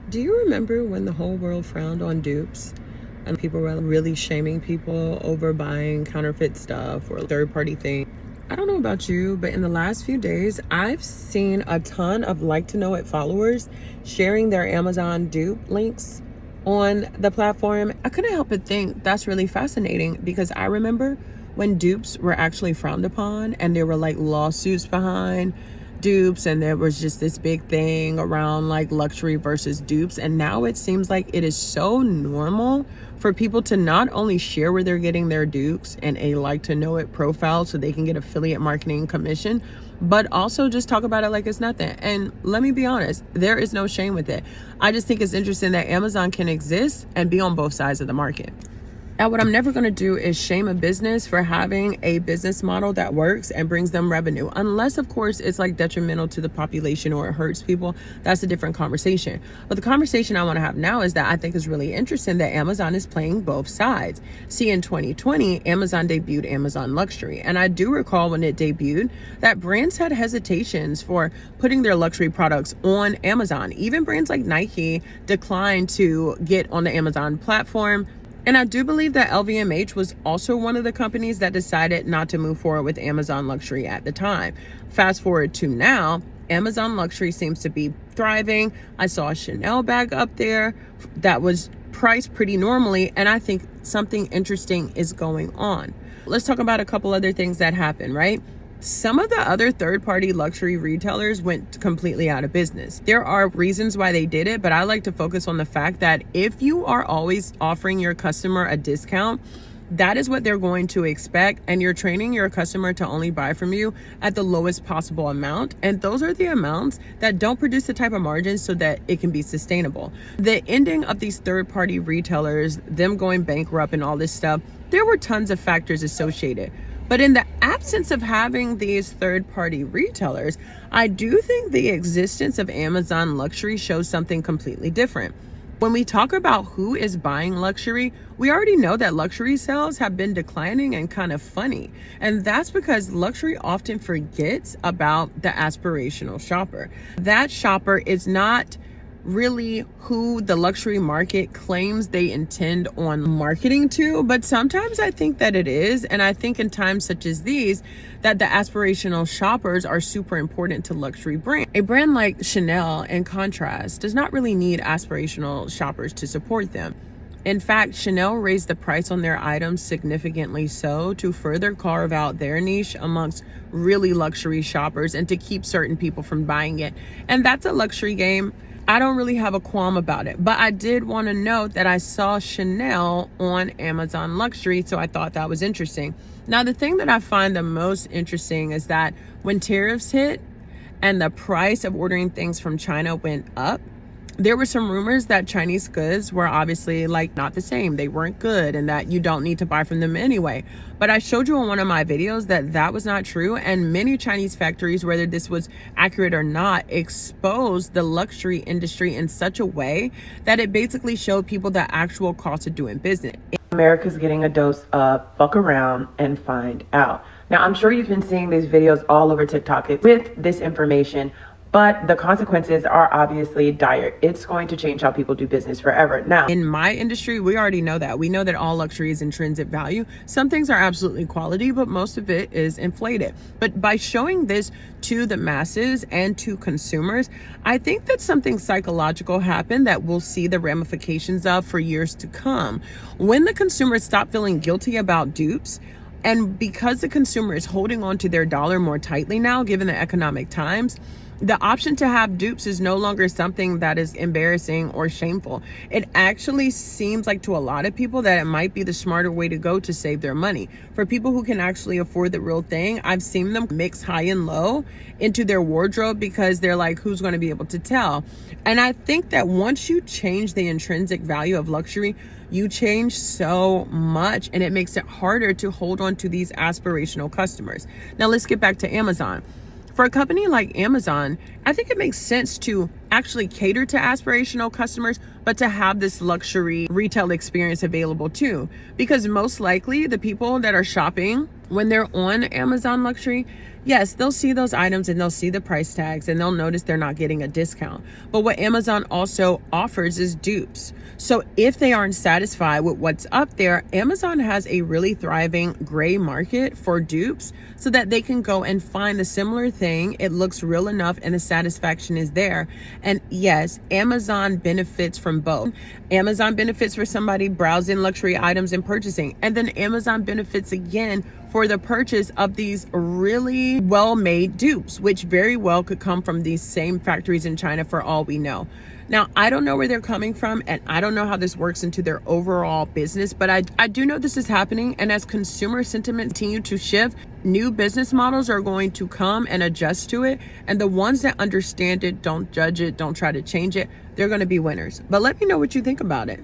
Do you remember when the whole world frowned on dupes and people were really shaming people over buying counterfeit stuff or third-party things? I don't know about you, but in the last few days, I've seen a ton of like to know it followers sharing their Amazon dupe links on the platform. I couldn't help but think that's really fascinating because I remember when dupes were actually frowned upon and there were like lawsuits behind dupes, and there was just this big thing around like luxury versus dupes, and now it seems like it is so normal for people to not only share where they're getting their dupes and a like to know it profile so they can get affiliate marketing commission, but also just talk about it like it's nothing. And let me be honest, there is no shame with it. I just think it's interesting that Amazon can exist and be on both sides of the market. Now, what I'm never going to do is shame a business for having a business model that works and brings them revenue. Unless, of course, it's like detrimental to the population or it hurts people. That's a different conversation. But the conversation I want to have now is that I think is really interesting that Amazon is playing both sides. See, in 2020, Amazon debuted Amazon Luxury. And I do recall when it debuted that brands had hesitations for putting their luxury products on Amazon. Even brands like Nike declined to get on the Amazon platform. And I do believe that LVMH was also one of the companies that decided not to move forward with Amazon Luxury at the time. Fast forward to now, Amazon Luxury seems to be thriving. I saw a Chanel bag up there that was priced pretty normally, and I think something interesting is going on. Let's talk about a couple other things that happened, right? Some of the other third-party luxury retailers went completely out of business. There are reasons why they did it, but I like to focus on the fact that if you are always offering your customer a discount, that is what they're going to expect, and you're training your customer to only buy from you at the lowest possible amount, and those are the amounts that don't produce the type of margins so that it can be sustainable. The ending of these third-party retailers, them going bankrupt and all this stuff, there were tons of factors associated. But in the absence of having these third-party retailers, I do think the existence of Amazon Luxury shows something completely different. When we talk about who is buying luxury, we already know that luxury sales have been declining and kind of funny. And that's because luxury often forgets about the aspirational shopper. That shopper is not really who the luxury market claims they intend on marketing to, but sometimes I think that it is. And I think in times such as these, that the aspirational shoppers are super important to luxury brands. A brand like Chanel, in contrast, does not really need aspirational shoppers to support them. In fact, Chanel raised the price on their items significantly so to further carve out their niche amongst really luxury shoppers and to keep certain people from buying it. And that's a luxury game. I don't really have a qualm about it, but I did want to note that I saw Chanel on Amazon Luxury, so I thought that was interesting. Now, the thing that I find the most interesting is that when tariffs hit and the price of ordering things from China went up, there were some rumors that Chinese goods were obviously like not the same. They weren't good and that you don't need to buy from them anyway. But I showed you on one of my videos that that was not true. And many Chinese factories, whether this was accurate or not, exposed the luxury industry in such a way that it basically showed people the actual cost of doing business. America's getting a dose of fuck around and find out. Now, I'm sure you've been seeing these videos all over TikTok with this information, but the consequences are obviously dire. It's going to change how people do business forever. Now, in my industry, we already know that. We know that all luxury is intrinsic value. Some things are absolutely quality, but most of it is inflated. But by showing this to the masses and to consumers, I think that something psychological happened that we'll see the ramifications of for years to come. When the consumers stop feeling guilty about dupes, and because the consumer is holding on to their dollar more tightly now, given the economic times, the option to have dupes is no longer something that is embarrassing or shameful. It actually seems like to a lot of people that it might be the smarter way to go to save their money. For people who can actually afford the real thing, I've seen them mix high and low into their wardrobe because they're like, who's going to be able to tell? And I think that once you change the intrinsic value of luxury, you change so much, and it makes it harder to hold on to these aspirational customers. Now let's get back to Amazon. For a company like Amazon, I think it makes sense to actually cater to aspirational customers, but to have this luxury retail experience available too. Because most likely the people that are shopping when they're on Amazon Luxury, yes, they'll see those items and they'll see the price tags and they'll notice they're not getting a discount. But what Amazon also offers is dupes. So if they aren't satisfied with what's up there, Amazon has a really thriving gray market for dupes so that they can go and find the similar thing. It looks real enough and the satisfaction is there. And yes, Amazon benefits from both. Amazon benefits for somebody browsing luxury items and purchasing. And then Amazon benefits again for the purchase of these really well-made dupes, which very well could come from these same factories in China for all we know. Now, I don't know where they're coming from, and I don't know how this works into their overall business, but I do know this is happening. And as consumer sentiment continue to shift, new business models are going to come and adjust to it. And the ones that understand it, don't judge it, don't try to change it, they're going to be winners. But let me know what you think about it.